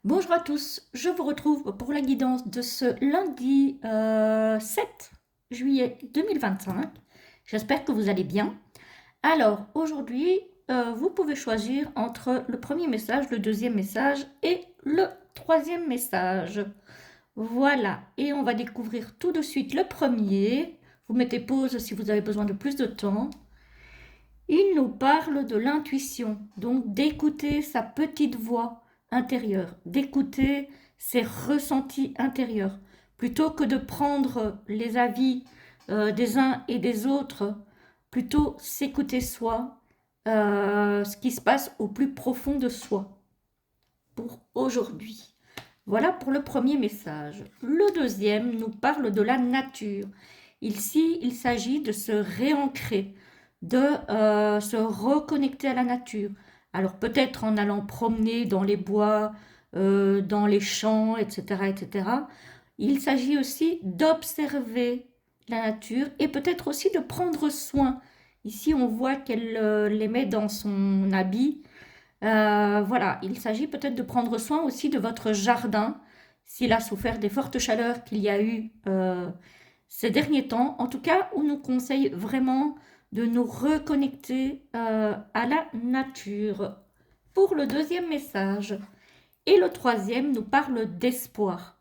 Bonjour à tous, je vous retrouve pour la guidance de ce lundi 7 juillet 2025. J'espère que vous allez bien. Alors aujourd'hui, vous pouvez choisir entre le premier message, le deuxième message et le troisième message. Voilà, et on va découvrir tout de suite le premier. Vous mettez pause si vous avez besoin de plus de temps. Il nous parle de l'intuition, donc d'écouter sa petite voix intérieure, d'écouter ses ressentis intérieurs, plutôt que de prendre les avis des uns et des autres, plutôt s'écouter soi, ce qui se passe au plus profond de soi pour aujourd'hui. Voilà pour le premier message. Le deuxième nous parle de la nature. Ici, il s'agit de se réancrer, de se reconnecter à la nature. Alors peut-être en allant promener dans les bois, dans les champs, etc., etc. Il s'agit aussi d'observer la nature et peut-être aussi de prendre soin. Ici, on voit qu'elle les met dans son habit. Voilà, il s'agit peut-être de prendre soin aussi de votre jardin, s'il a souffert des fortes chaleurs qu'il y a eu ces derniers temps. En tout cas, on nous conseille vraiment de nous reconnecter à la nature. Pour le deuxième message. Et le troisième nous parle d'espoir.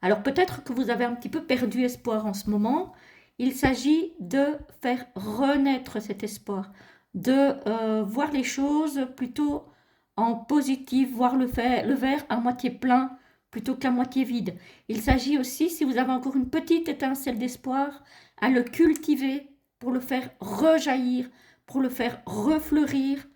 Alors peut-être que vous avez un petit peu perdu espoir en ce moment. Il s'agit de faire renaître cet espoir, de voir les choses plutôt en positif, voir le verre à moitié plein plutôt qu'à moitié vide. Il s'agit aussi, si vous avez encore une petite étincelle d'espoir, à le cultiver pour le faire rejaillir, pour le faire refleurir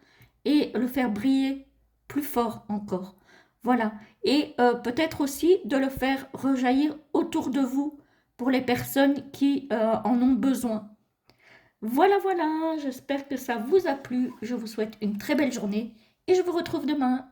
et le faire briller plus fort encore. Voilà. Et peut-être aussi de le faire rejaillir autour de vous pour les personnes qui en ont besoin. Voilà, voilà, j'espère que ça vous a plu. Je vous souhaite une très belle journée et je vous retrouve demain.